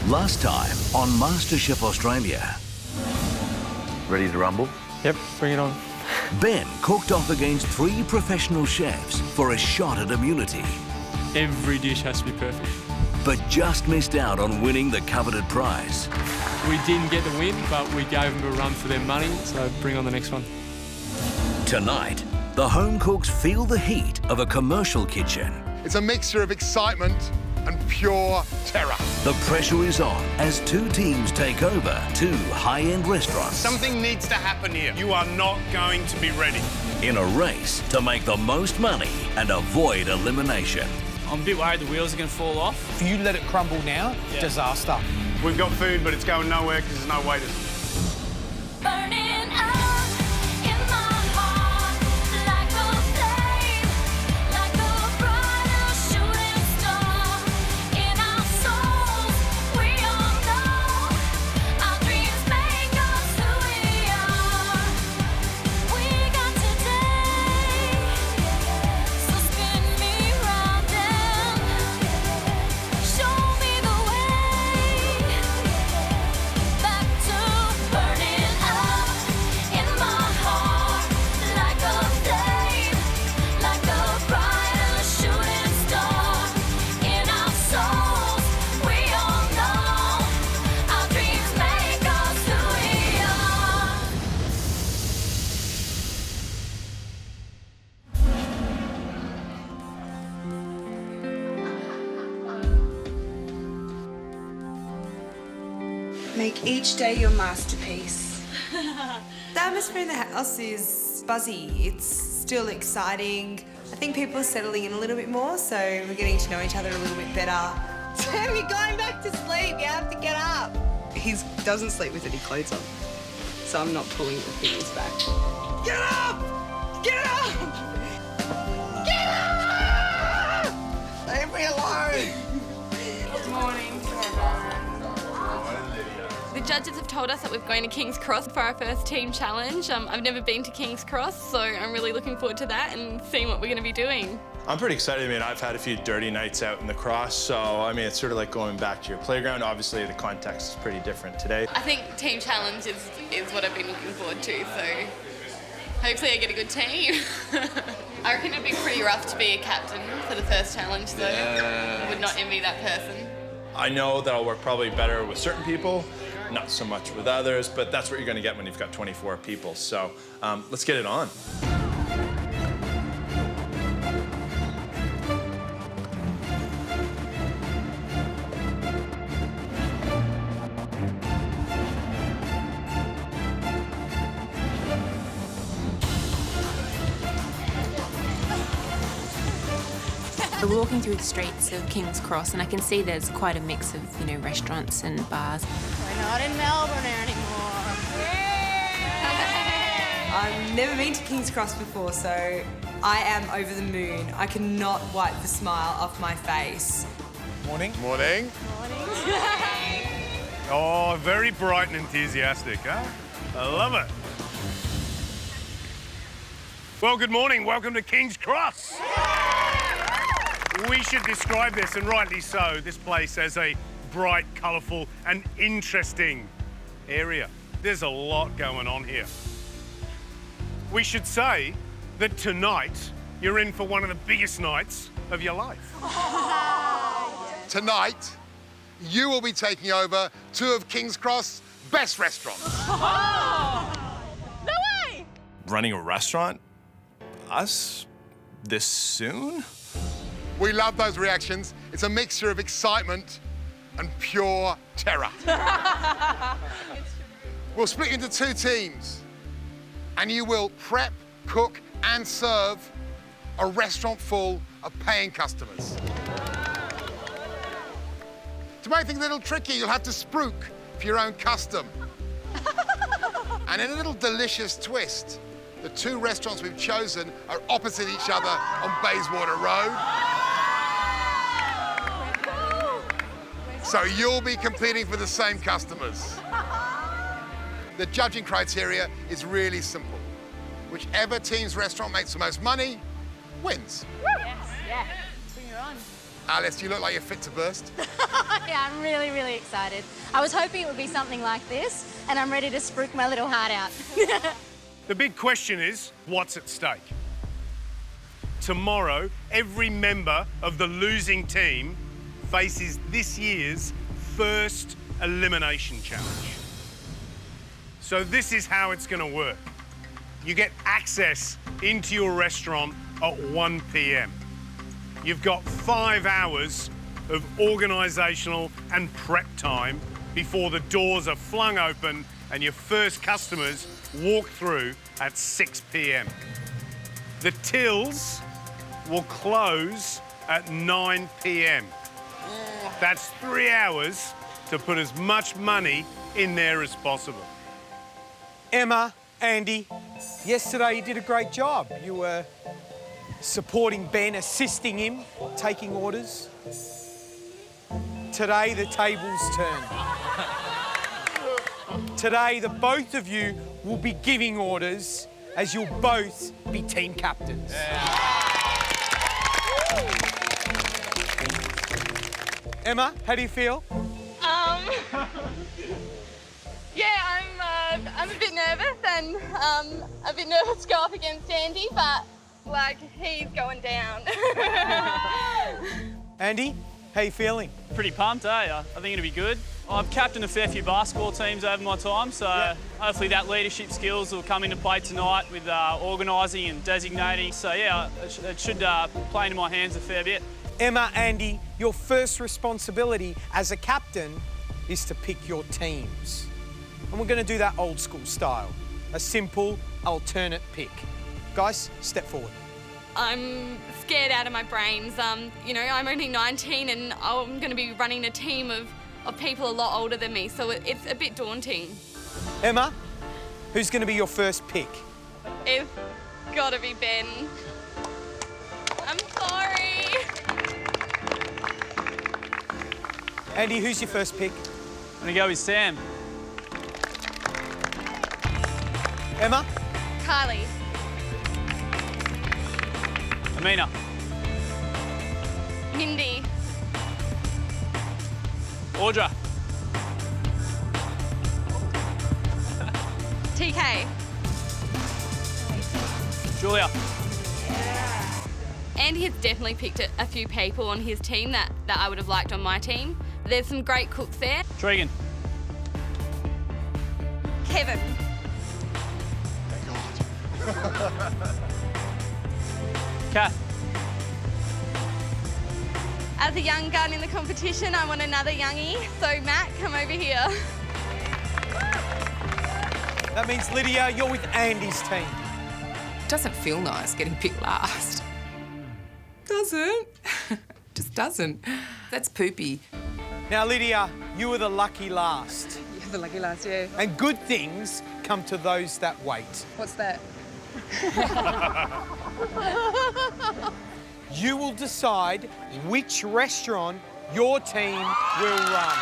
Last time on MasterChef Australia. Ready to rumble? Yep, bring it on. Ben cooked off against 3 professional chefs for a shot at immunity. Every dish has to be perfect. But just missed out on winning the coveted prize. We didn't get the win, but we gave them a run for their money, so bring on the next one. Tonight, the home cooks feel the heat of a commercial kitchen. It's a mixture of excitement and pure terror. The pressure is on as 2 teams take over 2 high-end restaurants. Something needs to happen here. You are not going to be ready. In a race to make the most money and avoid elimination. I'm a bit worried the wheels are going to fall off. If you let it crumble now, disaster. We've got food, but it's going nowhere because there's no waiters. Burning up in my heart like a flame, like a brighter shooting star. In our souls, we all know our dreams make us who we are. We got today, so spin me round and show me the way back to burning up in my heart like a flame, like a brighter shooting star. In our souls, we all know our dreams make us who we are. Make each day your masterpiece. The atmosphere in the house is buzzy. It's still exciting. I think people are settling in a little bit more, so we're getting to know each other a little bit better. Sam, you're going back to sleep. You have to get up. He doesn't sleep with any clothes on, so I'm not pulling the things back. Get up! Get up! Get up! Leave me alone! Good morning. The judges have told us that we're going to King's Cross for our first team challenge. I've never been to King's Cross, so I'm really looking forward to that and seeing what we're going to be doing. I'm pretty excited. I mean, I've had a few dirty nights out in the cross, so I mean, it's sort of like going back to your playground. Obviously, the context is pretty different today. I think team challenge is what I've been looking forward to, so hopefully I get a good team. I reckon it'd be pretty rough to be a captain for the first challenge, though. I would not envy that person. I know that I'll work probably better with certain people, not so much with others, but that's what you're going to get when you've got 24 people. So let's get it on. We're walking through the streets of King's Cross and I can see there's quite a mix of, restaurants and bars. We're not in Melbourne anymore. I've never been to King's Cross before, so I am over the moon. I cannot wipe the smile off my face. Morning. Morning. Oh, very bright and enthusiastic, huh? I love it. Well, good morning. Welcome to King's Cross. We should describe this, and rightly so, this place as a bright, colourful and interesting area. There's a lot going on here. We should say that tonight you're in for one of the biggest nights of your life. Tonight, you will be taking over 2 of King's Cross' best restaurants. No way! Running a restaurant? Us? This soon? We love those reactions. It's a mixture of excitement and pure terror. We'll split into 2 teams, and you will prep, cook, and serve a restaurant full of paying customers. To make things a little tricky, you'll have to spruik for your own custom. And in a little delicious twist, the 2 restaurants we've chosen are opposite each other on Bayswater Road. So you'll be competing for the same customers. The judging criteria is really simple. Whichever team's restaurant makes the most money wins. Yes, yeah. Bring it on. Alice, you look like you're fit to burst. Yeah, I'm really, really excited. I was hoping it would be something like this, and I'm ready to spruik my little heart out. The big question is, what's at stake? Tomorrow, every member of the losing team faces this year's first elimination challenge. So this is how it's going to work. You get access into your restaurant at 1 p.m. You've got 5 hours of organisational and prep time before the doors are flung open and your first customers walk through at 6 p.m. The tills will close at 9 p.m. That's 3 hours to put as much money in there as possible. Emma, Andy, yesterday you did a great job. You were supporting Ben, assisting him, taking orders. Today, the tables turn. Today, the both of you will be giving orders as you'll both be team captains. Emma, how do you feel? Yeah, I'm a bit nervous and a bit nervous to go up against Andy, but like he's going down. Andy, how you feeling? Pretty pumped, eh? I think it'll be good. I've captained a fair few basketball teams over my time, so hopefully that leadership skills will come into play tonight with organising and designating. So yeah, it should play into my hands a fair bit. Emma, Andy, your first responsibility as a captain is to pick your teams. And we're going to do that old school style, a simple alternate pick. Guys, step forward. I'm scared out of my brains. You know, I'm only 19 and I'm going to be running a team of people a lot older than me, so it's a bit daunting. Emma, who's going to be your first pick? It's got to be Ben. I'm sorry. Andy, who's your first pick? I'm going to go with Sam. Emma? Kylie. Amina. Mindy. Audra. TK. Julia. Andy has definitely picked a few people on his team that I would have liked on my team. There's some great cooks there. Tregan. Kevin. Kath. As a young gun in the competition, I want another youngie. So Matt, come over here. That means, Lydia, you're with Andy's team. Doesn't feel nice getting picked last. Doesn't. Just doesn't. That's poopy. Now, Lydia, you were the lucky last. You're the lucky last, yeah. And good things come to those that wait. What's that? You will decide which restaurant your team will run.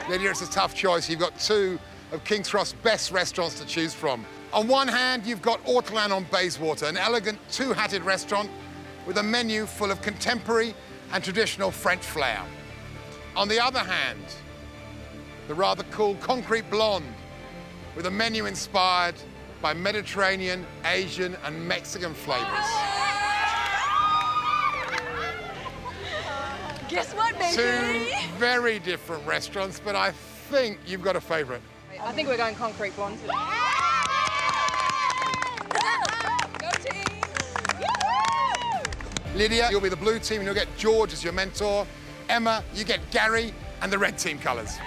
Lydia, it's a tough choice. You've got two of King's Cross's best restaurants to choose from. On one hand, you've got Ortolan on Bayswater, an elegant two-hatted restaurant with a menu full of contemporary and traditional French flair. On the other hand, the rather cool Concrete Blonde, with a menu inspired by Mediterranean, Asian, and Mexican flavors. Guess what, baby? Two very different restaurants, but I think you've got a favorite. I think we're going Concrete Blonde today. Go team! Lydia, you'll be the blue team and you'll get George as your mentor. Emma, you get Gary and the red team colours.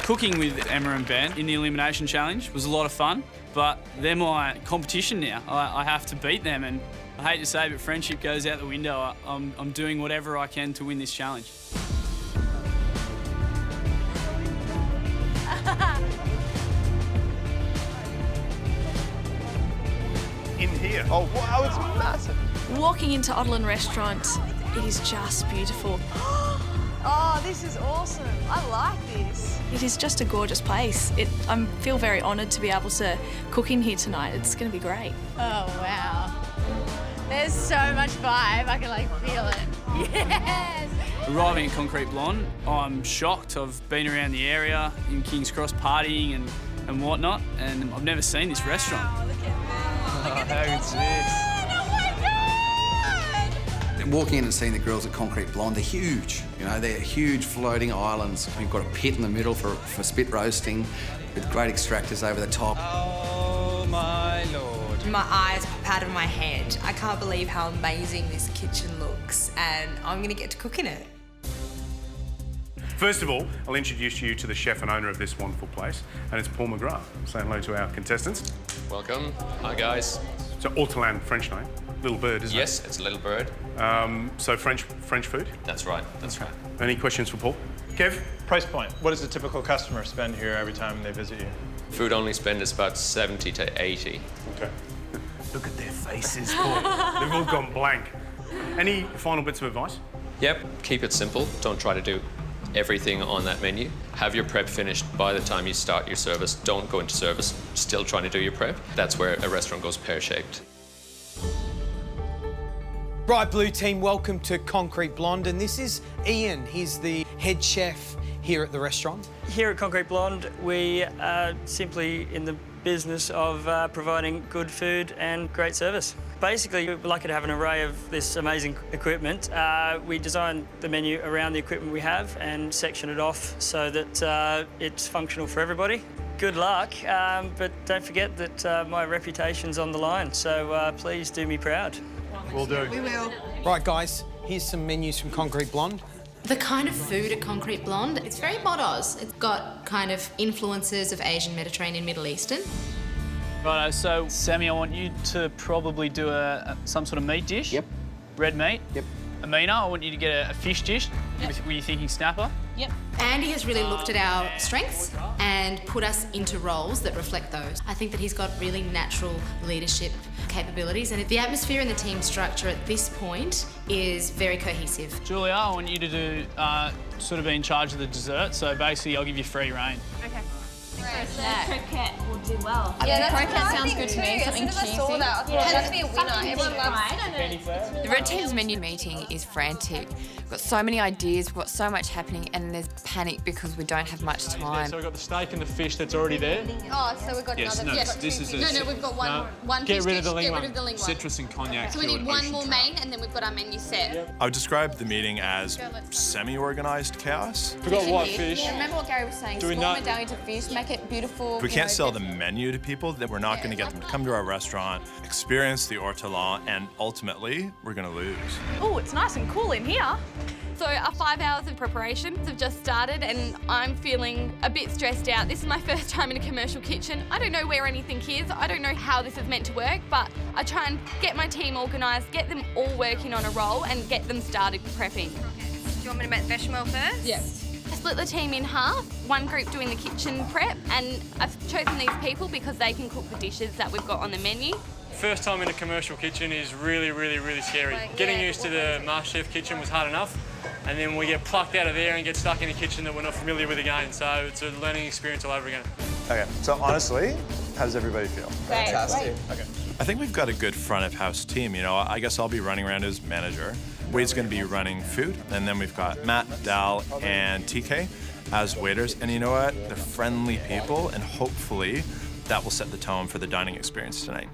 Cooking with Emma and Ben in the Elimination Challenge was a lot of fun, but they're my competition now. I have to beat them, and I hate to say it, but friendship goes out the window. I'm doing whatever I can to win this challenge. In here. Oh, wow, it's massive. Walking into Ortolan Restaurant, it is just beautiful. Oh, this is awesome. I like this. It is just a gorgeous place. I feel very honoured to be able to cook in here tonight. It's going to be great. Oh, wow. There's so much vibe, I can like feel it. Yes! Arriving at Concrete Blonde, I'm shocked. I've been around the area in King's Cross partying and whatnot, and I've never seen this restaurant. Wow, look at that. How good's this? Walking in and seeing the grills at Concrete Blonde, they're huge. You know, they're huge floating islands. We've got a pit in the middle for spit roasting with great extractors over the top. Oh, my Lord. My eyes pop out of my head. I can't believe how amazing this kitchen looks, and I'm going to get to cook in it. First of all, I'll introduce you to the chef and owner of this wonderful place, and it's Paul McGrath. Say hello to our contestants. Welcome. Hi, guys. So, ortolan, French name. Little bird, isn't it? Yes, it's a little bird. So French food? That's right, that's right. Any questions for Paul? Kev? Price point. What does a typical customer spend here every time they visit you? Food only spend is about 70 to 80. Okay. Look at their faces, Paul. They've all gone blank. Any final bits of advice? Yep, keep it simple. Don't try to do everything on that menu. Have your prep finished by the time you start your service. Don't go into service still trying to do your prep. That's where a restaurant goes pear-shaped. Right, Blue Team, welcome to Concrete Blonde, and this is Ian. He's the head chef here at the restaurant. Here at Concrete Blonde, we are simply in the business of providing good food and great service. Basically, we're lucky to have an array of this amazing equipment. We design the menu around the equipment we have and section it off so that it's functional for everybody. Good luck, but don't forget that my reputation's on the line, so please do me proud. Will do. We will. Right, guys, here's some menus from Concrete Blonde. The kind of food at Concrete Blonde, it's very mod Oz. It's got kind of influences of Asian, Mediterranean, Middle Eastern. Righto, so Sammy, I want you to probably do some sort of meat dish. Yep. Red meat. Yep. Amina, I want you to get a fish dish. Yep. Were you thinking snapper? Yep. Andy has really looked at our strengths and put us into roles that reflect those. I think that he's got really natural leadership capabilities, and the atmosphere and the team structure at this point is very cohesive. Julia, I want you to do sort of be in charge of the dessert. So basically, I'll give you free reign. Okay. Croquette will do well. Yeah, that's croquette what I sounds think good to too. me. Something As soon as I saw cheesy. that, I thought it has to be a winner. Everyone loves The Red Team's menu meeting is frantic. We've got so many ideas, we've got so much happening, and there's panic because we don't have much time. So we've got the steak and the fish that's already there. Oh, so we've got Yes, another. no, Yeah, this is a... no, we've got one Get fish rid of dish, the ling get one. rid of the ling one. Citrus and cognac. So we need one more main, and then we've got our menu set. I would describe the meeting as semi-organised chaos. Forgot what fish? Remember what Gary was saying, Do we small not- medallions of fish, make it beautiful. If we can't sell the menu to people, then we're not going to get them to come to our restaurant, experience the ortolan, and ultimately, we're going to lose. Oh, it's nice and cool in here. So our 5 hours of preparations have just started and I'm feeling a bit stressed out. This is my first time in a commercial kitchen. I don't know where anything is. I don't know how this is meant to work, but I try and get my team organised, get them all working on a roll and get them started prepping. Do you want me to make the bechamel first? Yes. I split the team in half, one group doing the kitchen prep, and I've chosen these people because they can cook the dishes that we've got on the menu. First time in a commercial kitchen is really, really, really scary. Getting used to the MasterChef kitchen was hard enough, and then we get plucked out of there and get stuck in a kitchen that we're not familiar with again, so it's a learning experience all over again. Okay, so honestly, how does everybody feel? Fantastic. Okay. I think we've got a good front of house team. You know, I guess I'll be running around as manager. Wade's going to be running food, and then we've got Matt, Dal, and TK as waiters. And you know what? They're friendly people, and hopefully that will set the tone for the dining experience tonight.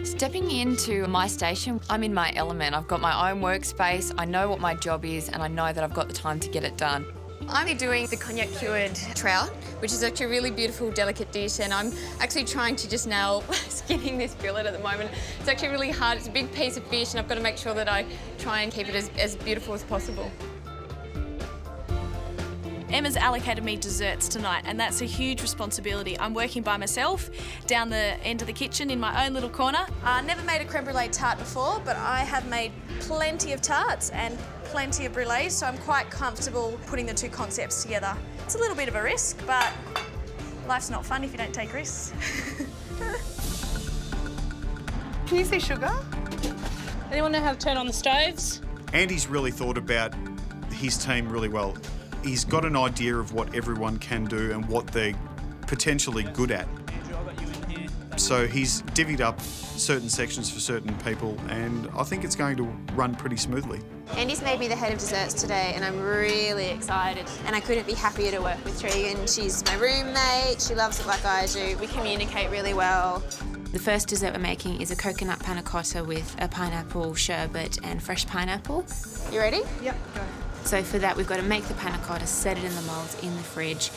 Stepping into my station, I'm in my element. I've got my own workspace, I know what my job is, and I know that I've got the time to get it done. I'm doing the cognac cured trout, which is actually a really beautiful, delicate dish, and I'm actually trying to just nail skinning this fillet at the moment. It's actually really hard. It's a big piece of fish, and I've got to make sure that I try and keep it as beautiful as possible. Emma's allocated me desserts tonight, and that's a huge responsibility. I'm working by myself down the end of the kitchen in my own little corner. I never made a creme brulee tart before, but I have made plenty of tarts and plenty of brulees, so I'm quite comfortable putting the two concepts together. It's a little bit of a risk, but life's not fun if you don't take risks. Can you see sugar? Anyone know how to turn on the stoves? Andy's really thought about his team really well. He's got an idea of what everyone can do and what they're potentially good at. So he's divvied up certain sections for certain people, and I think it's going to run pretty smoothly. Andy's made me the head of desserts today, and I'm really excited. And I couldn't be happier to work with Tregan. She's my roommate, she loves it like I do. We communicate really well. The first dessert we're making is a coconut panna cotta with a pineapple sherbet and fresh pineapple. You ready? Yep, go. So for that, we've got to make the panna cotta, set it in the mould in the fridge.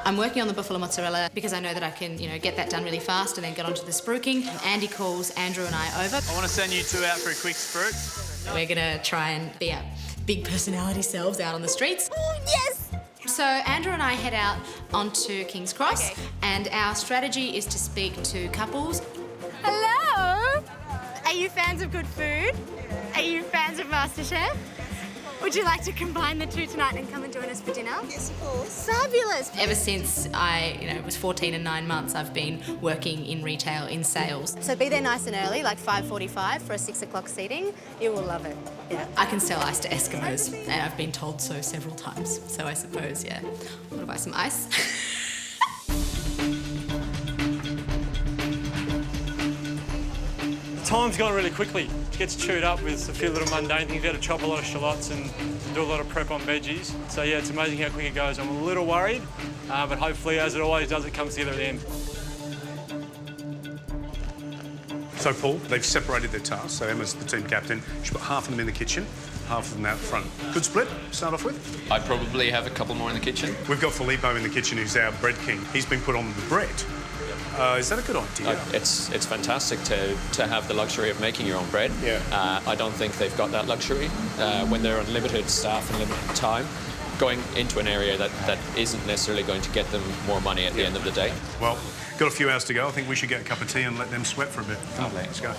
I'm working on the buffalo mozzarella because I know that I can, get that done really fast and then get onto the spruiking. Andy calls Andrew and I over. I want to send you two out for a quick spruik. We're going to try and be our big personality selves out on the streets. Oh, yes! So Andrew and I head out onto King's Cross, and our strategy is to speak to couples. Hello! Are you fans of good food? Are you fans of MasterChef? Would you like to combine the two tonight and come and join us for dinner? Yes, of course. Fabulous! Ever since I, was 14 and 9 months, I've been working in retail, in sales. So be there nice and early, like 5:45 for a 6 o'clock seating. You will love it. Yeah. I can sell ice to Eskimos, and I've been told so several times. So I suppose, yeah. I want to buy some ice. Time's gone really quickly. It gets chewed up with a few little mundane things. You've got to chop a lot of shallots and do a lot of prep on veggies. So yeah, it's amazing how quick it goes. I'm a little worried, but hopefully, as it always does, it comes together at the end. So, Paul, they've separated their tasks. So Emma's the team captain. She's put half of them in the kitchen, half of them out front. Good split to start off with. I probably have a couple more in the kitchen. We've got Filippo in the kitchen, who's our bread king. He's been put on the bread. Is that a good idea? It's fantastic to have the luxury of making your own bread. Yeah. I don't think they've got that luxury when they're on limited staff and limited time. Going into an area that isn't necessarily going to get them more money at the end of the day. Well, got a few hours to go. I think we should get a cup of tea and let them sweat for a bit. Come on, let's go.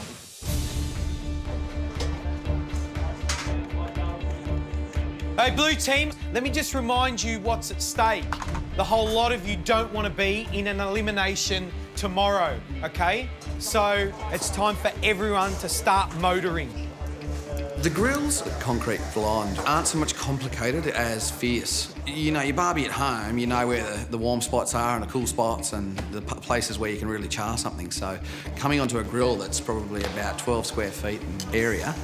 Hey, blue team, let me just remind you what's at stake. The whole lot of you don't want to be in an elimination tomorrow, okay? So it's time for everyone to start motoring. The grills at Concrete Blonde aren't so much complicated as fierce. You barbie at home, you know where the warm spots are and the cool spots and the places where you can really char something. So coming onto a grill that's probably about 12 square feet in area,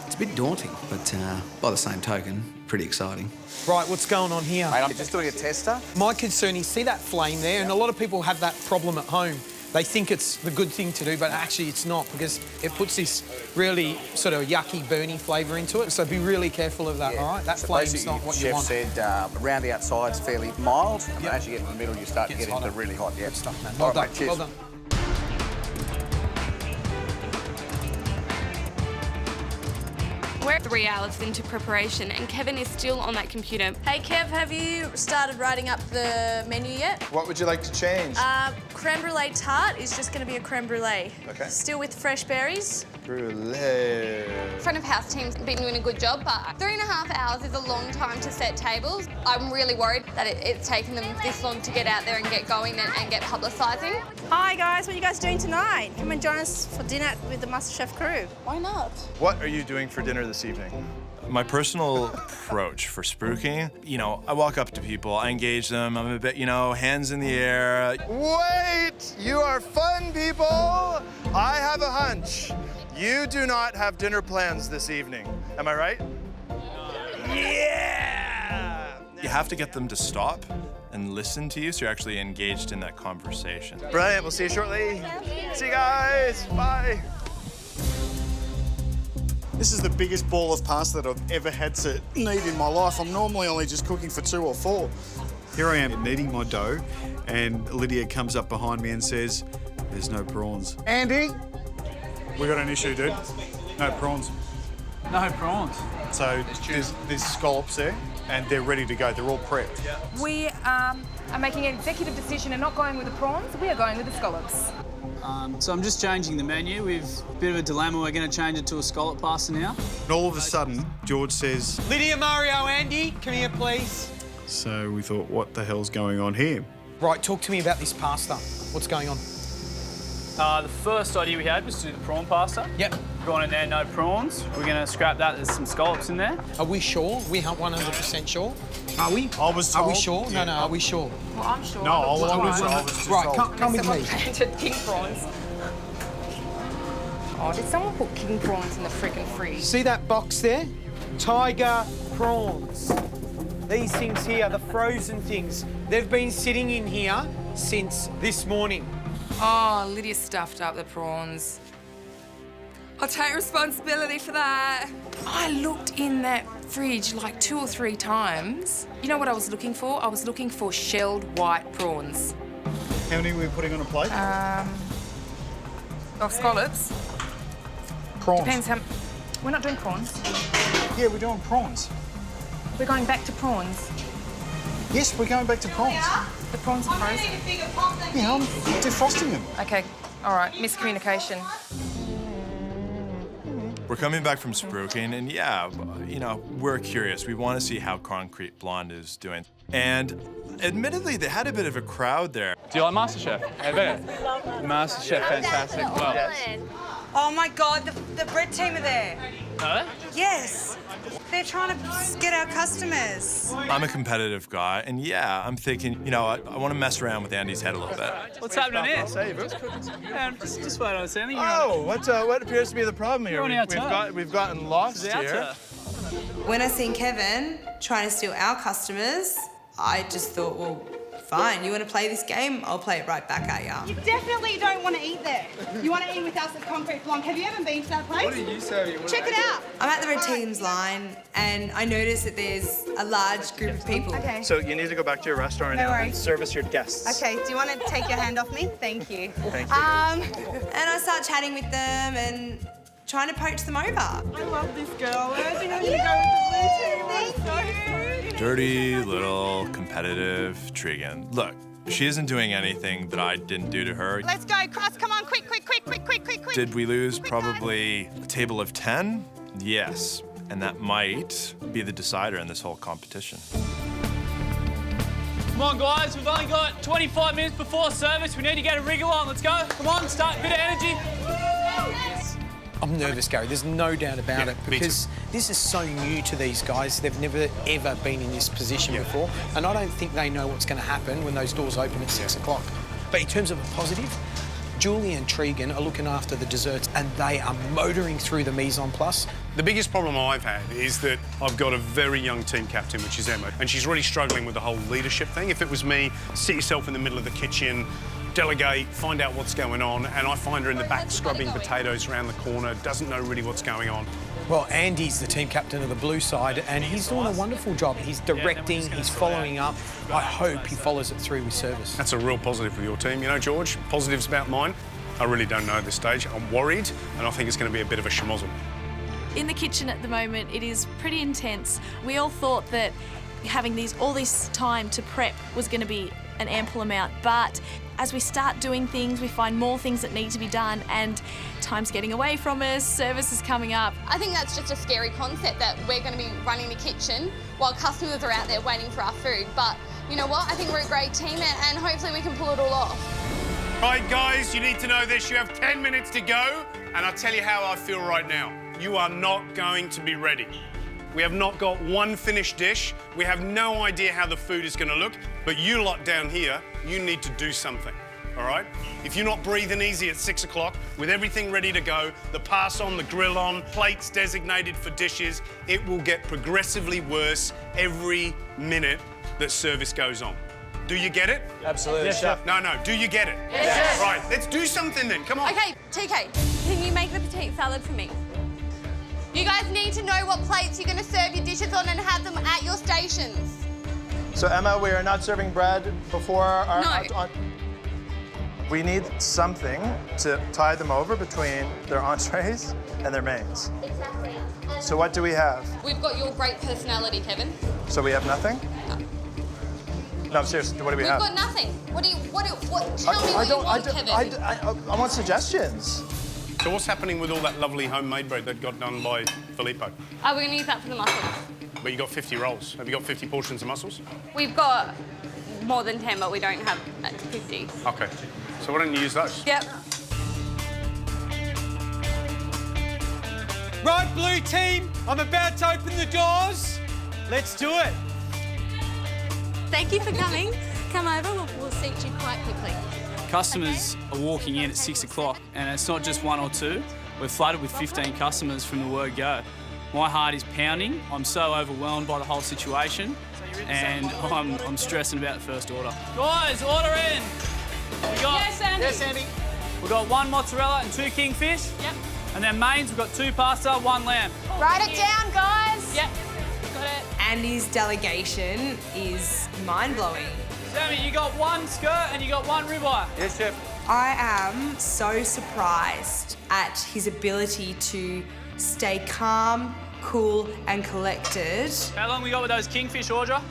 it's a bit daunting, but by the same token, pretty exciting. Right, what's going on here? Mate, I'm just doing a tester. My concern is, see that flame there? And a lot of people have that problem at home. They think it's the good thing to do, but actually it's not, because it puts this really sort of yucky, burny flavour into it. So be really careful of that, all right? That flame's not what you want. Chef said around the outside's fairly mild, and as you get in the middle, you start to get into really hot. Yeah. Good stuff, man. Well Well done, done, cheers. well done. We're 3 hours into preparation and Kevin is still on that computer. Hey Kev, have you started writing up the menu yet? What would you like to change? Creme brulee tart is just going to be a creme brulee. Okay. Still with fresh berries. Brulee. Front of house team's been doing a good job, but 3.5 hours is a long time to set tables. I'm really worried that it's taken them this long to get out there and get going and get publicising. Hi guys, what are you guys doing tonight? Come and join us for dinner with the MasterChef crew. Why not? What are you doing for dinner this evening? My personal approach for spruiking, I walk up to people, I engage them, I'm a bit, hands in the air. Wait! You are fun people! I have a hunch. You do not have dinner plans this evening. Am I right? Yeah! You have to get them to stop and listen to you so you're actually engaged in that conversation. Brilliant, we'll see you shortly. See you guys, bye. This is the biggest ball of pasta that I've ever had to knead in my life. I'm normally only just cooking for 2 or 4. Here I am kneading my dough, and Lydia comes up behind me and says, "There's no prawns." Andy? We got an issue, dude. No prawns. No prawns. So there's scallops there, and they're ready to go. They're all prepped. We are making an executive decision and not going with the prawns. We are going with the scallops. So I'm just changing the menu. We've a bit of a dilemma. We're going to change it to a scallop pasta now. And all of a sudden, George says, Lydia, Mario, Andy, come here, please. So we thought, what the hell's going on here? Right, talk to me about this pasta. What's going on? The first idea we had was to do the prawn pasta. Yep. gone in there, no prawns. We're going to scrap that. There's some scallops in there. Are we sure? We aren't 100% sure. Are we? I was Are we told. sure? No, are we sure? Well, I'm sure. No, I was just Right, told. come with me. Planted king prawns. Oh, did someone put king prawns in the freaking fridge? See that box there? Tiger prawns. These things here, the frozen things, they've been sitting in here since this morning. Oh, Lydia stuffed up the prawns. I'll take responsibility for that. I looked in that fridge like 2 or 3 times. You know what I was looking for? I was looking for shelled white prawns. How many are we putting on a plate? Scallops. Prawns. Depends how... We're not doing prawns. Yeah, we're doing prawns. We're going back to prawns. Yes, we're going back to prawns. The prawns are frozen. Yeah, I'm defrosting them. Okay, all right, miscommunication. We're coming back from spruiking, and yeah, you know, we're curious. We want to see how Concrete Blonde is doing. And admittedly, they had a bit of a crowd there. Do you like MasterChef? I bet. MasterChef, fantastic. Well, Oh my God, the bread team are there. no? Yes. They're trying to get our customers. I'm a competitive guy, and yeah, I'm thinking, you know, I want to mess around with Andy's head a little bit. What's happening here? Yeah, just wait on something. Oh, what appears to be the problem here? You're on our turn. We've gotten lost This is our here. turn. When I seen Kevin trying to steal our customers, I just thought, well, fine, you want to play this game? I'll play it right back at you. You definitely don't want to eat there. You want to eat with us at Concrete Blonde. Have you ever been to that place? What are you serving? Check it out. I'm at the red team's line and I noticed that there's a large group of people. Okay. So you need to go back to your restaurant No now and worries. service your guests. Okay, do you want to take your hand off me? Thank you. Thank you. And I start chatting with them and trying to poach them over. I love this girl. I think I'm going to go with the blue team. Thank you. Dirty little competitive Trigan. Look, she isn't doing anything that I didn't do to her. Let's go, Cross. Come on, quick. Did we lose probably a table of 10? Yes. And that might be the decider in this whole competition. Come on, guys. We've only got 25 minutes before service. We need to get a wriggle on. Let's go. Come on, start. Bit of energy. I'm nervous, Gary. There's no doubt about it because this is so new to these guys. They've never, ever been in this position before, and I don't think they know what's going to happen when those doors open at 6 o'clock. But in terms of a positive, Julie and Trigan are looking after the desserts and they are motoring through the mise en place. The biggest problem I've had is that I've got a very young team captain, which is Emma, and she's really struggling with the whole leadership thing. If it was me, sit yourself in the middle of the kitchen, delegate, find out what's going on, and I find her in the back scrubbing potatoes around the corner, doesn't know really what's going on. Well, Andy's the team captain of the blue side and he's doing a wonderful job. He's directing, he's following up. I hope he follows it through with service. That's a real positive for your team. You know, George, positives about mine? I really don't know at this stage. I'm worried, and I think it's going to be a bit of a schmozzle. In the kitchen at the moment, it is pretty intense. We all thought that having all this time to prep was going to be an ample amount, but as we start doing things, we find more things that need to be done, and time's getting away from us, service is coming up. I think that's just a scary concept that we're going to be running the kitchen while customers are out there waiting for our food. But you know what? I think we're a great team and hopefully we can pull it all off. Right, guys, you need to know this. You have 10 minutes to go, and I'll tell you how I feel right now. You are not going to be ready. We have not got one finished dish. We have no idea how the food is going to look, but you lot down here, you need to do something, all right? If you're not breathing easy at 6 o'clock, with everything ready to go, the pass on, the grill on, plates designated for dishes, it will get progressively worse every minute that service goes on. Do you get it? Absolutely. Yes, chef. No, do you get it? Yes. Right, let's do something then, come on. Okay, TK, can you make the potato salad for me? You guys need to know what plates you're going to serve your dishes on and have them at your stations. So Emma, we are not serving bread before our... No. We need something to tie them over between their entrees and their mains. Exactly. So what do we have? We've got your great personality, Kevin. So we have nothing? No, seriously, what do we have? We've got nothing. Tell me what you want, Kevin. I want suggestions. So what's happening with all that lovely homemade bread that got done by Filippo? We're going to use that for the mussels. But you got 50 rolls. Have you got 50 portions of mussels? We've got more than 10, but we don't have 50. Okay. So why don't you use those? Yep. Right, blue team, I'm about to open the doors. Let's do it. Thank you for coming. Come over, we'll seat you quite quickly. Customers are walking in at 6 o'clock, and it's not just one or two. We're flooded with 15 customers from the word go. My heart is pounding. I'm so overwhelmed by the whole situation, and I'm stressing about the first order. Guys, order in. We got, Yes, Andy. Yes, Andy. We've got 1 mozzarella and 2 kingfish. Yep. And then mains, we've got 2 pasta, 1 lamb. Write it down, guys. Yep. Got it. Andy's delegation is mind-blowing. Sammy, you got 1 skirt and you got 1 ribeye. Yes, chef. I am so surprised at his ability to stay calm, cool and collected. How long we got with those kingfish, Audra?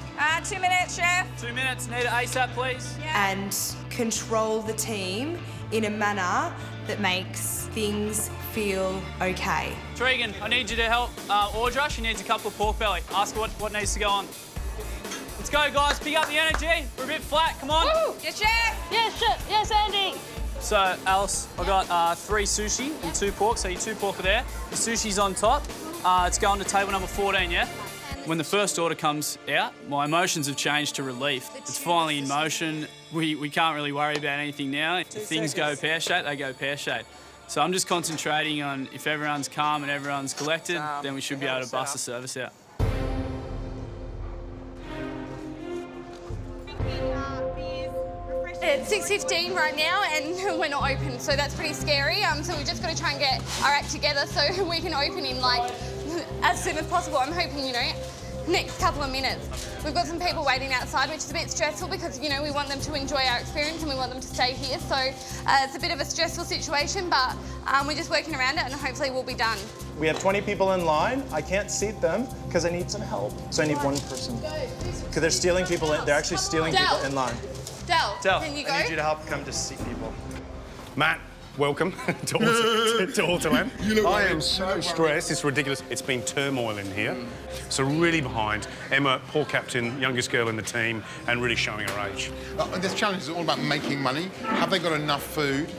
2 minutes, chef. 2 minutes. Need it ASAP, please. And control the team in a manner that makes things feel okay. Tregan, I need you to help Audra. She needs a couple of pork belly. Ask her what needs to go on. Let's go, guys. Pick up the energy. We're a bit flat. Come on. Woo! Yes, chef. Yes, chef. Yes, Andy. So, Alice, I got 3 sushi and 2 pork, so your 2 pork are there. The sushi's on top. It's going to table number 14, yeah? When the first order comes out, my emotions have changed to relief. It's finally in motion. We can't really worry about anything now. If things go pear-shaped, they go pear-shaped. So I'm just concentrating on if everyone's calm and everyone's collected, then we should be able to bust the service out. It's 6:15 right now and we're not open, so that's pretty scary. So we've just got to try and get our act together so we can open in like as soon as possible. I'm hoping, you know, next couple of minutes. We've got some people waiting outside, which is a bit stressful because, you know, we want them to enjoy our experience and we want them to stay here. So it's a bit of a stressful situation, but we're just working around it and hopefully we'll be done. We have 20 people in line. I can't seat them because I need some help. So I need 1 person. Because they're stealing people in, they're actually stealing people in line. Del, Del, can you go? I need you to help come to seat people. Matt, welcome to Autoland. I am so stressed, it's ridiculous. It's been turmoil in here. So really behind. Emma, poor captain, youngest girl in the team, and really showing her age. This challenge is all about making money. Have they got enough food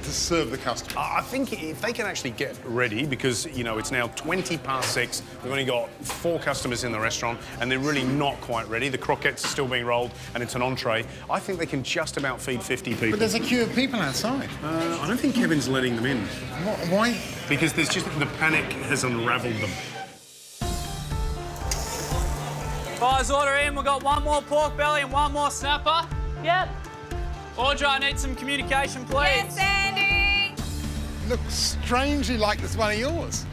to serve the customer? I think if they can actually get ready, because, you know, it's now 6:20. We've only got 4 customers in the restaurant, and they're really not quite ready. The croquettes are still being rolled, and it's an entree. I think they can just about feed 50 people. But there's a queue of people outside. I don't think Kevin's letting them in. Why? Because there's just the panic has unravelled them. Guys, order in. We've got 1 more pork belly and 1 more snapper. Yep. Audra, I need some communication, please. Yes, Andy. Looks strangely like this one of yours.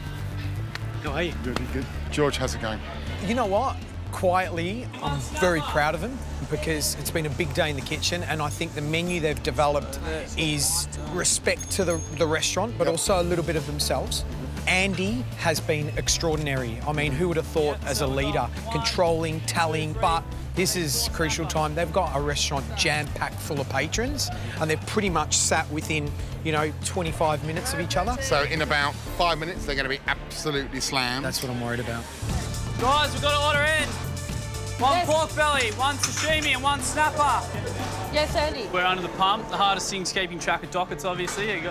How are you? Good. George, how's it going? You know what? Quietly, I'm very proud of him because it's been a big day in the kitchen, and I think the menu they've developed is respect to the restaurant, but also a little bit of themselves. Andy has been extraordinary. I mean, who would have thought as a leader, controlling, tallying, but this is crucial time. They've got a restaurant jam-packed full of patrons, and they're pretty much sat within, you know, 25 minutes of each other. So in about 5 minutes, they're going to be absolutely slammed. That's what I'm worried about. Guys, we've got to order in. 1 pork belly, 1 sashimi and 1 snapper. Yes, Andy. We're under the pump. The hardest thing's keeping track of dockets, obviously.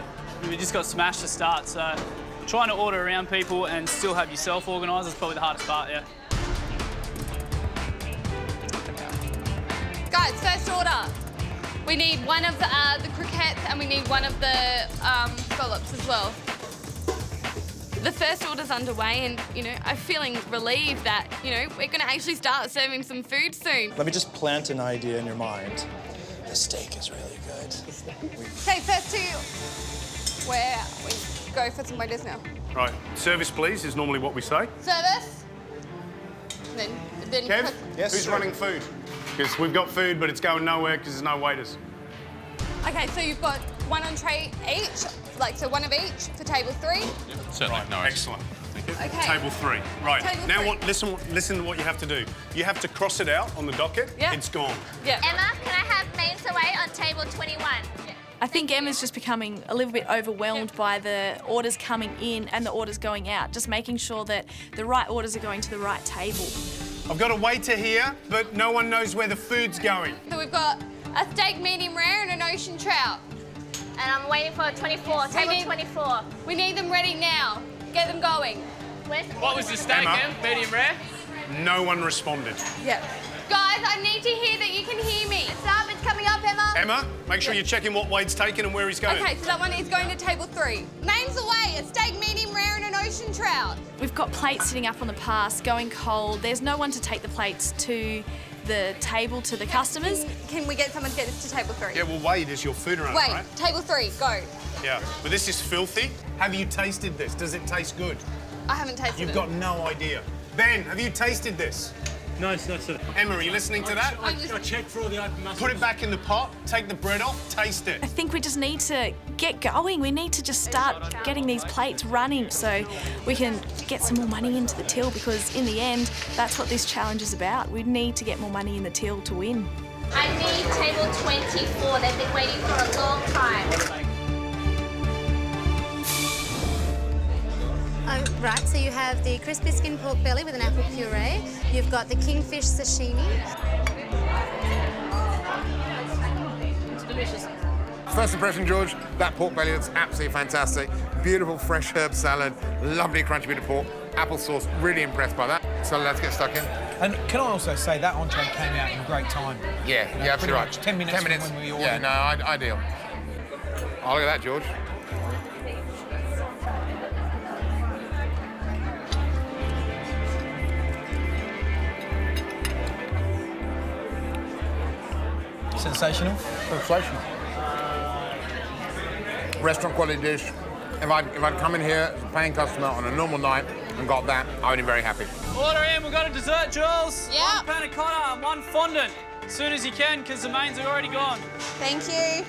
We just got smashed to start, so trying to order around people and still have yourself organised is probably the hardest part, yeah. Guys, first order. We need 1 of the croquettes and we need 1 of the scallops as well. The first order's underway and, you know, I'm feeling relieved that, you know, we're going to actually start serving some food soon. Let me just plant an idea in your mind. The steak is really good. Okay, first 2. Where we go for some waiters now. Right, service please is normally what we say. Service. Then Kev, who's running food? Because we've got food, but it's going nowhere because there's no waiters. Okay, so you've got 1 entree each, so 1 of each for table 3. Certainly, no worries. Excellent. Thank you. Okay. Table 3. Right. Table now 3. listen to what you have to do. You have to cross it out on the docket. Yeah. It's gone. Yeah. Emma, can I have mains away on table 21? I think Emma's just becoming a little bit overwhelmed by the orders coming in and the orders going out, just making sure that the right orders are going to the right table. I've got a waiter here, but no one knows where the food's going. So we've got a steak medium rare and an ocean trout. And I'm waiting for 24, table 24. We need them ready now. Get them going. What was the steak, Emma? Em? Medium rare? No one responded. Yep. Guys, I need to hear that you can hear me. It's up, it's coming up, Emma. Emma, make sure you're checking what Wade's taken and where he's going. Okay, so that one is going to table 3. Names away, a steak medium rare and an ocean trout. We've got plates sitting up on the pass, going cold. There's no one to take the plates to the table to the customers. Can we get someone to get this to table 3? Yeah, well, Wade is your food runner, Wait, right? table 3, go. Yeah, but this is filthy. Have you tasted this? Does it taste good? I haven't tasted it. You've got no idea. Ben, have you tasted this? No, it's not. Emma, are you listening to that? I checked for all the open muscles. Put it back in the pot, take the bread off, taste it. I think we just need to get going. We need to just start getting these plates running so we can get some more money into the till, because in the end, that's what this challenge is about. We need to get more money in the till to win. I need table 24. They've been waiting for a long time. Right, so you have the crispy skin pork belly with an apple puree. You've got the kingfish sashimi. It's delicious. First impression, George, that pork belly looks absolutely fantastic. Beautiful fresh herb salad, lovely crunchy bit of pork, apple sauce, really impressed by that. So let's get stuck in. And can I also say that entree came out in great time? Yeah, You know, yeah, absolutely right. pretty much 10 minutes, 10 minutes. from when we ordered. Yeah, no, ideal. Oh, look at that, George. Sensational. Sensational. Restaurant quality dish. If I'd come in here as a paying customer on a normal night and got that, I would be very happy. Order in, we've got a dessert, Jules. Yeah. 1 panna cotta and 1 fondant. As soon as you can, because the mains are already gone. Thank you.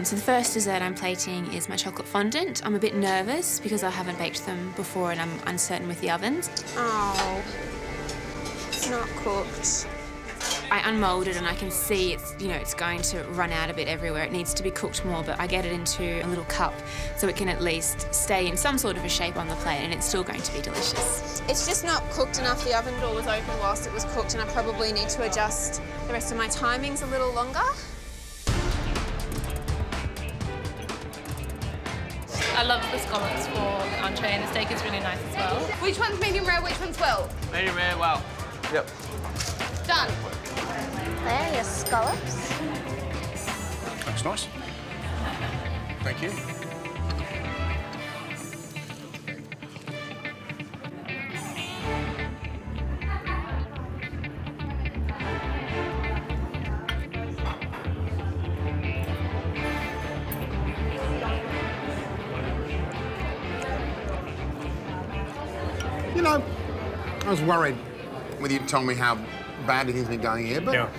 So the first dessert I'm plating is my chocolate fondant. I'm a bit nervous because I haven't baked them before and I'm uncertain with the ovens. Oh, it's not cooked. I unmold it and I can see it's going to run out a bit everywhere. It needs to be cooked more, but I get it into a little cup so it can at least stay in some sort of a shape on the plate and it's still going to be delicious. It's just not cooked enough. The oven door was open whilst it was cooked and I probably need to adjust the rest of my timings a little longer. I love the scallops for the entree and the steak is really nice as well. Which one's medium rare, which one's well? Medium rare, well. Yep. Done. There are your scallops. That's nice. Thank you. You know, I was worried when you told me how badly things have been going here, but,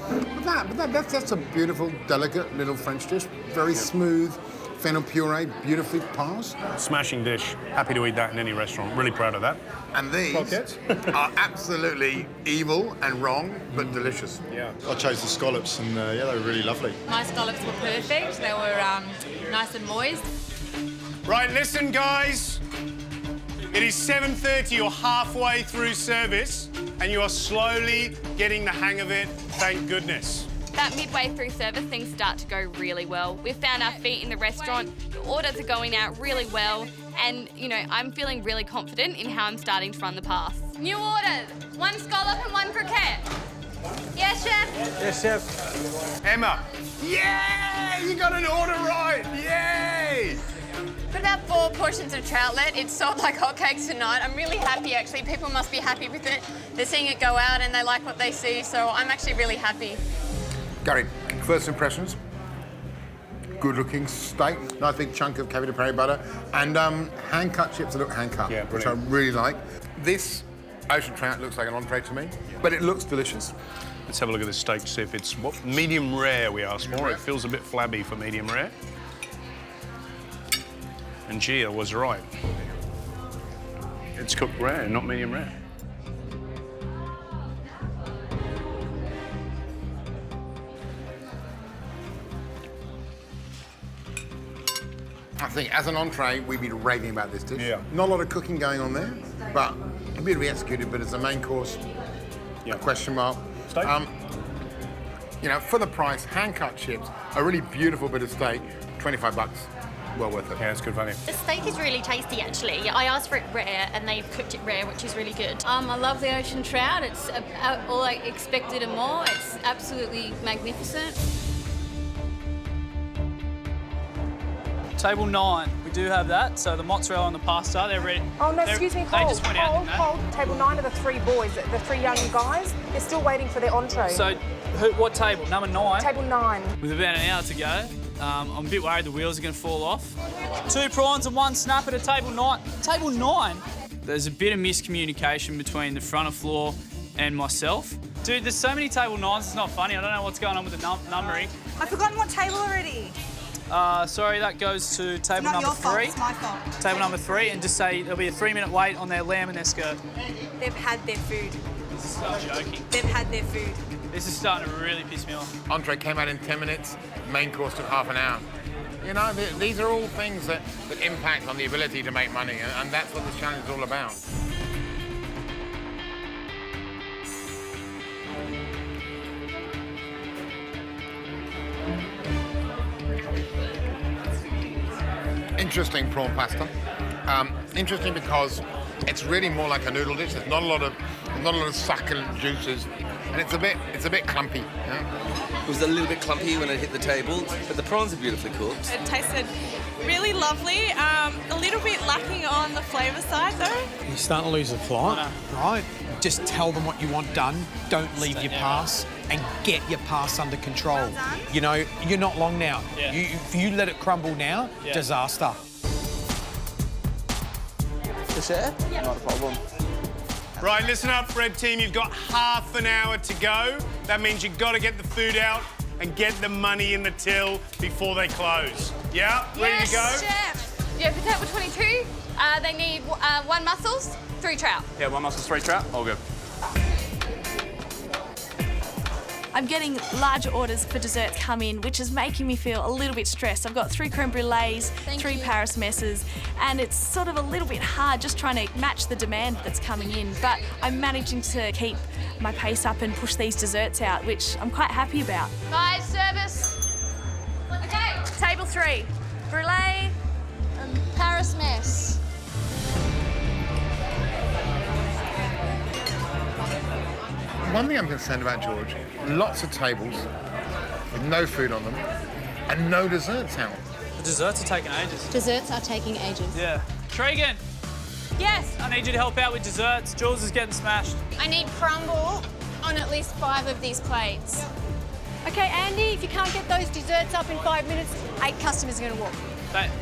that's a beautiful, delicate little French dish. Very smooth, fennel puree, beautifully passed. Smashing dish. Happy to eat that in any restaurant. Really proud of that. And these are absolutely evil and wrong, but delicious. Yeah. I chose the scallops and yeah, they were really lovely. My scallops were perfect. They were nice and moist. Right, listen, guys. It is 7:30, you're halfway through service, and you are slowly getting the hang of it, thank goodness. That midway through service, things start to go really well. We've found our feet in the restaurant, the orders are going out really well, and, I'm feeling really confident in how I'm starting to run the pass. New orders, 1 scallop and 1 croquette. Yes, chef? Yes, chef. Emma. Yay! You got an order right! Yay! Put about 4 portions of troutlet. It's sold like hotcakes tonight. I'm really happy, actually. People must be happy with it. They're seeing it go out and they like what they see, so I'm actually really happy. Gary, first impressions? Good-looking steak, nice big chunk of caviar peri butter, and hand-cut chips that look hand-cut, which I really like. This ocean trout looks like an entree to me, but it looks delicious. Let's have a look at this steak to see if it's medium rare we asked for. It feels a bit flabby for medium rare. And Gia was right. It's cooked rare, not medium rare. I think as an entree, we'd be raving about this dish. Yeah. Not a lot of cooking going on there, but beautifully executed, but as a main course, a question mark. Steak? For the price, hand-cut chips, a really beautiful bit of steak, $25. well worth it. Yeah, it's good value. The steak is really tasty, actually. I asked for it rare, and they've cooked it rare, which is really good. I love the ocean trout. It's all I expected and more. It's absolutely magnificent. Table 9, we do have that. So the mozzarella and the pasta, they're ready. Oh, no, excuse me, They hold, just went out, didn't they? hold. Table 9 are the 3 boys, the 3 young guys. They're still waiting for their entree. So, what table? Number 9? Table 9. With about an hour to go. I'm a bit worried the wheels are going to fall off. 2 prawns and 1 snapper to table 9. Table 9? There's a bit of miscommunication between the front of floor and myself. Dude, there's so many table 9s, it's not funny. I don't know what's going on with the numbering. I've forgotten what table already. Sorry, that goes to table number 3. It's not your fault, it's my fault. Table number 3, and just say there'll be a 3-minute wait on their lamb and their skirt. They've had their food. I'm joking. They've had their food. This is starting to really piss me off. Entree came out in 10 minutes, main course took half an hour. You know, these are all things that impact on the ability to make money, and that's what this challenge is all about. Interesting prawn pasta. Interesting because it's really more like a noodle dish. There's not a lot of succulent juices, and it's a bit clumpy. Yeah? It was a little bit clumpy when it hit the table, but the prawns are beautifully cooked. It tasted really lovely. A little bit lacking on the flavour side though. You're starting to lose the plot, right? Just tell them what you want done. Don't leave your pass, and get your pass under control. Well done. You know, you're not long now. Yeah. If you let it crumble now, disaster. To share? Not a problem. Right, listen up, red team. You've got half an hour to go. That means you've got to get the food out and get the money in the till before they close. Yeah? Ready to go? Chef. Yeah, for table 22, they need 1 mussels, 3 trout. Yeah, 1 mussels, 3 trout. All good. I'm getting larger orders for desserts come in, which is making me feel a little bit stressed. I've got 3 creme brulees, 3 Paris messes, and it's sort of a little bit hard just trying to match the demand that's coming in. But I'm managing to keep my pace up and push these desserts out, which I'm quite happy about. Guys, service. Okay. Table 3, brulee, Paris mess. One thing I'm concerned about, George, lots of tables with no food on them and no desserts out. The desserts are taking ages. Desserts are taking ages. Yeah. Tregan. Yes. I need you to help out with desserts. Jules is getting smashed. I need crumble on at least 5 of these plates. Okay, Andy, if you can't get those desserts up in 5 minutes, 8 customers are going to walk.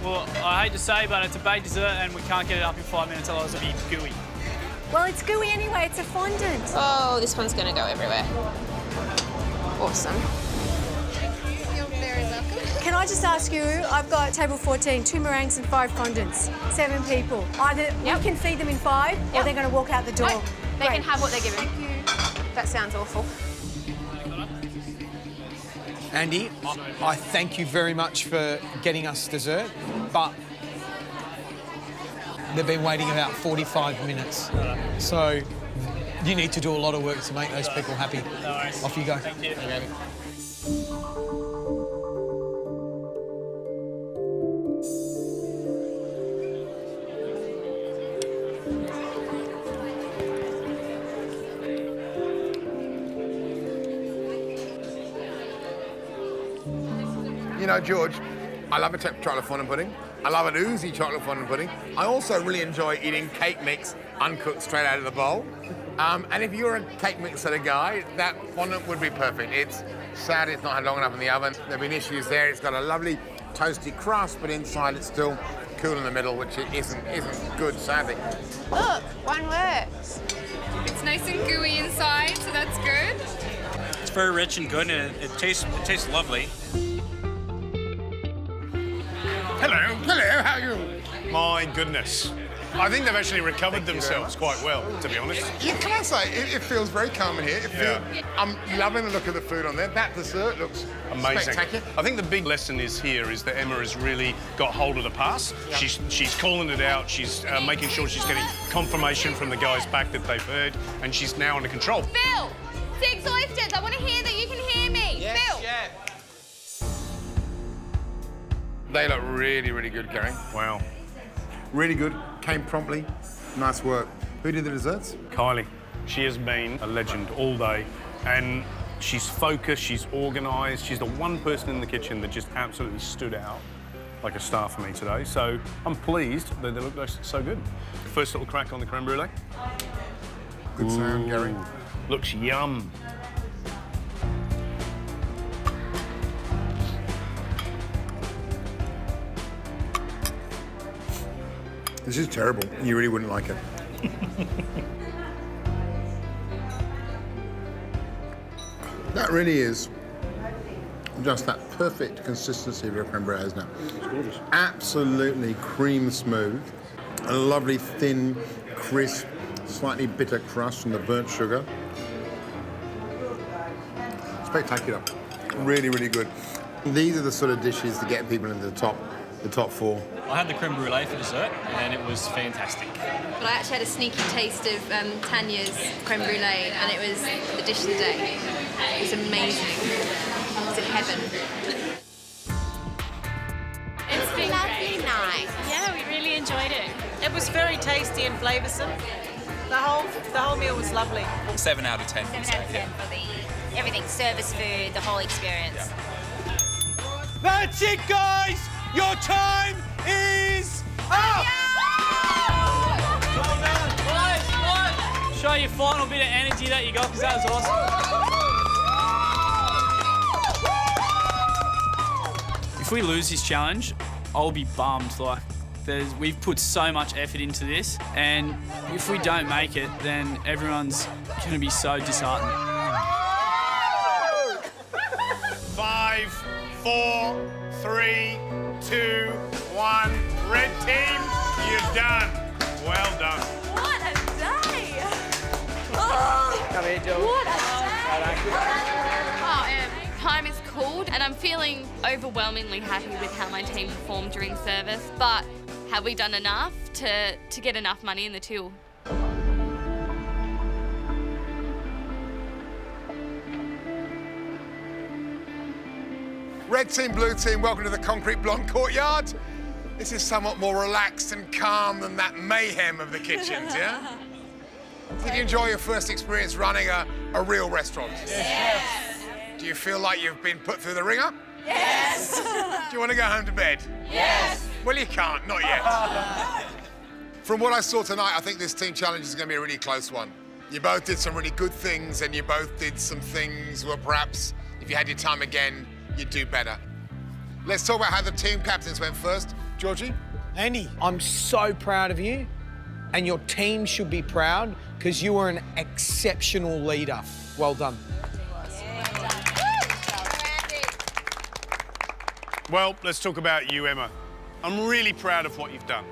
Well, I hate to say, but it's a baked dessert and we can't get it up in 5 minutes, otherwise it'll be gooey. Well, it's gooey anyway. It's a fondant. Oh, this one's going to go everywhere. Awesome. You're very welcome. Can I just ask you, I've got table 14, 2 meringues and 5 fondants, 7 people. Either we can feed them in 5 or they're going to walk out the door. Nope. They Great. can have what they're given. Thank you. That sounds awful. Andy, I thank you very much for getting us dessert, but they've been waiting about 45 minutes. So you need to do a lot of work to make those people happy. No worries. Off you go. Thank you. Okay. You know, George, I love a chocolate fondant pudding. I love an oozy chocolate fondant pudding. I also really enjoy eating cake mix uncooked straight out of the bowl. And if you're a cake mix sort of guy, that fondant would be perfect. It's sad it's not had long enough in the oven. There have been issues there. It's got a lovely toasty crust, but inside it's still cool in the middle, which isn't good, sadly. Look, one works. It's nice and gooey inside, so that's good. It's very rich and good, and it tastes lovely. Hello. Hello, how are you? My goodness. I think they've actually recovered themselves quite well, to be honest. Yeah, can I say, it feels very calm in here. I'm loving the look of the food on there. That dessert looks amazing. spectacular. I think the big lesson is that Emma has really got hold of the pass. Yep. She's calling it out. She's making sure she's getting confirmation from the guys back that they've heard, and she's now under control. Phil, 6 oysters. I want to hear that you can hear me. Yes, Phil. chef. They look really, really good, Gary. Wow. Really good. Came promptly. Nice work. Who did the desserts? Kylie. She has been a legend all day, and she's focused, she's organised. She's the one person in the kitchen that just absolutely stood out like a star for me today. So I'm pleased that they look so good. First little crack on the creme brulee. Good sound, Gary. Looks yum. This is terrible. You really wouldn't like it. That really is just that perfect consistency of your creme brulee, isn't it? It's gorgeous. Absolutely cream smooth. A lovely thin, crisp, slightly bitter crust from the burnt sugar. Spectacular. Really, really good. These are the sort of dishes that get people into the top four. I had the creme brulee for dessert and it was fantastic. But I actually had a sneaky taste of Tanya's creme brulee and it was the dish of the day. It was amazing. It was in heaven. It's been lovely night. Yeah, we really enjoyed it. It was very tasty and flavoursome. The whole meal was lovely. 7 out of 10. 7 out of 10 for the everything, service, food, the whole experience. Yeah. That's it, guys! Your time is up! Show your final bit of energy that you got, because that was awesome. If we lose this challenge, I'll be bummed. Like, we've put so much effort into this, and if we don't make it, then everyone's going to be so disheartened. 5, 4, 3, 2, 1. Red team, you're done. Well done. What a day! Oh, come here, Joe. What a day! Time is cooled and I'm feeling overwhelmingly happy with how my team performed during service, but have we done enough to get enough money in the till? Red team, blue team, welcome to the concrete blonde courtyard. This is somewhat more relaxed and calm than that mayhem of the kitchens, yeah? Did you enjoy your first experience running a real restaurant? Yes. Do you feel like you've been put through the ringer? Yes. Do you want to go home to bed? Yes. Well, you can't, not yet. From what I saw tonight, I think this team challenge is going to be a really close one. You both did some really good things, and you both did some things where perhaps, if you had your time again, you'd do better. Let's talk about how the team captains went first. Georgie? Andy, I'm so proud of you, and your team should be proud because you were an exceptional leader. Well done. Well, let's talk about you, Emma. I'm really proud of what you've done.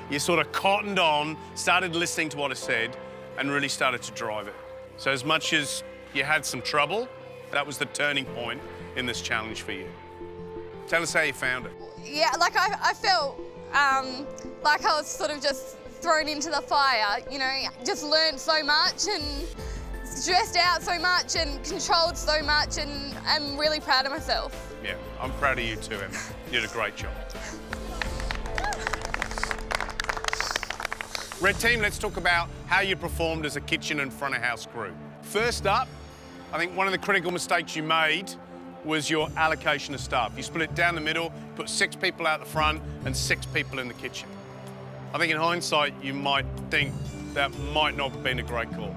You sort of cottoned on, started listening to what I said, and really started to drive it. So as much as you had some trouble, that was the turning point in this challenge for you. Tell us how you found it. Yeah, like I felt like I was sort of just thrown into the fire, you know, just learned so much and stressed out so much and controlled so much, and I'm really proud of myself. Yeah, I'm proud of you too, Emma. You did a great job. Red team, let's talk about how you performed as a kitchen and front of house crew. First up, I think one of the critical mistakes you made was your allocation of staff. You split it down the middle, put 6 people out the front and 6 people in the kitchen. I think in hindsight, you might think that might not have been a great call.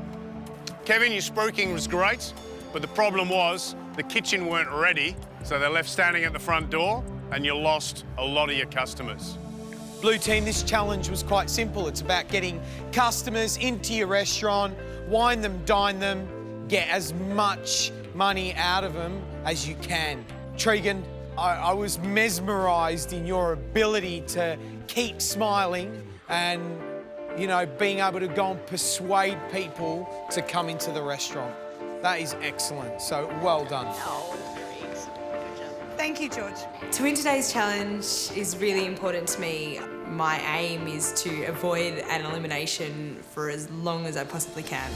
Kevin, your spruiking was great, but the problem was the kitchen weren't ready, so they're left standing at the front door and you lost a lot of your customers. Blue team, this challenge was quite simple. It's about getting customers into your restaurant, wine them, dine them, get as much money out of them as you can. Tregan, I was mesmerised in your ability to keep smiling and, you know, being able to go and persuade people to come into the restaurant. That is excellent, so well done. Thank you, George. To win today's challenge is really important to me. My aim is to avoid an elimination for as long as I possibly can.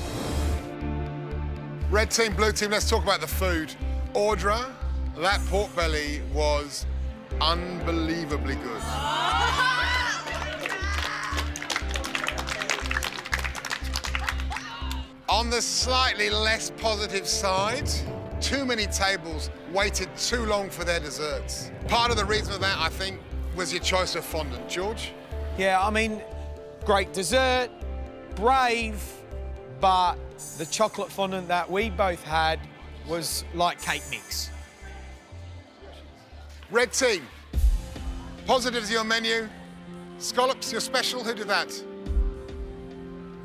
Red team, blue team, let's talk about the food. Audra, that pork belly was unbelievably good. On the slightly less positive side, too many tables waited too long for their desserts. Part of the reason for that, I think, was your choice of fondant. George? Yeah, I mean, great dessert, brave, but the chocolate fondant that we both had was like cake mix. Red team, positives your menu. Scallops, your special, who did that?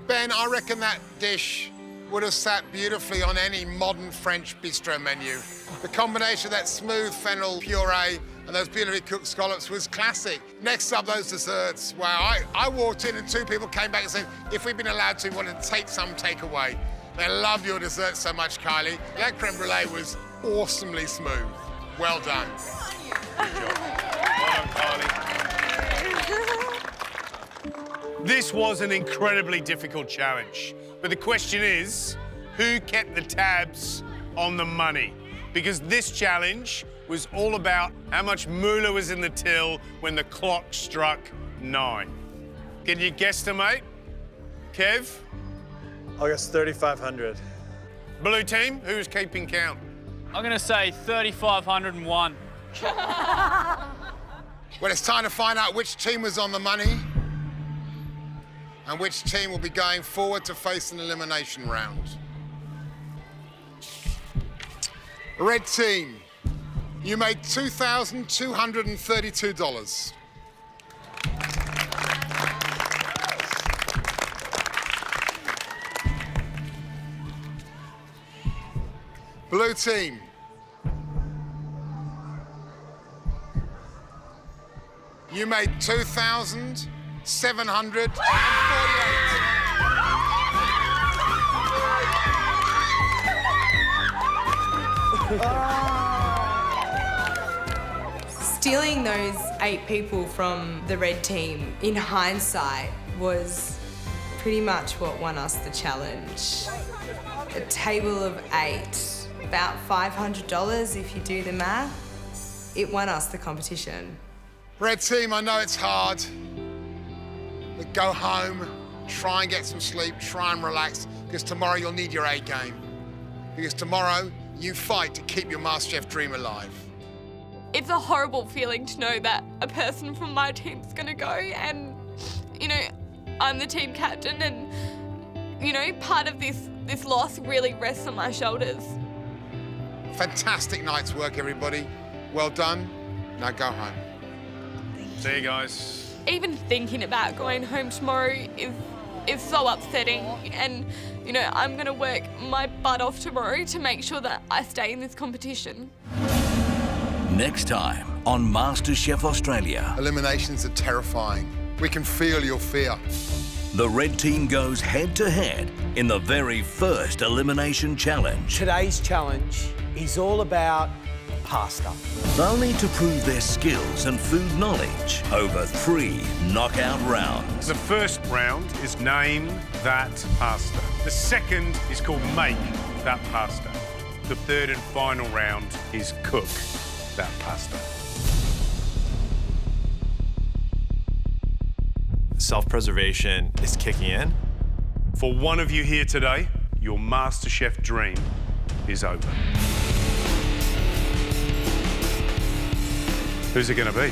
Ben, I reckon that dish would have sat beautifully on any modern French bistro menu. The combination of that smooth fennel puree and those beautifully cooked scallops was classic. Next up, those desserts. Wow, I walked in and 2 people came back and said, if we'd been allowed to, we wanted to take some takeaway. They loved your dessert so much, Kylie. That creme brulee was awesomely smooth. Well done. Good job. Well done, Kylie. This was an incredibly difficult challenge. But the question is, who kept the tabs on the money? Because this challenge was all about how much moolah was in the till when the clock struck 9. Can you guesstimate? Kev? I guess 3,500. Blue team, who's keeping count? I'm going to say 3,501. Well, it's time to find out which team was on the money and which team will be going forward to face an elimination round. Red team, you made $2,232. Blue team, you made $2,748. Stealing those 8 people from the red team, in hindsight, was pretty much what won us the challenge. A table of 8, about $500 if you do the math. It won us the competition. Red team, I know it's hard, but go home, try and get some sleep, try and relax, because tomorrow you'll need your A game. Because tomorrow, you fight to keep your MasterChef dream alive. It's a horrible feeling to know that a person from my team's gonna go and, you know, I'm the team captain and, you know, part of this loss really rests on my shoulders. Fantastic night's work, everybody. Well done. Now go home. See you guys. Even thinking about going home tomorrow is so upsetting and, you know, I'm gonna work my butt off tomorrow to make sure that I stay in this competition. Next time on MasterChef Australia. Eliminations are terrifying. We can feel your fear. The red team goes head-to-head in the very first elimination challenge. Today's challenge is all about pasta. They'll need to prove their skills and food knowledge over 3 knockout rounds. The first round is name that pasta. The second is called make that pasta. The third and final round is cook that pasta. Self-preservation is kicking in. For one of you here today, your MasterChef dream is over. Who's it going to be?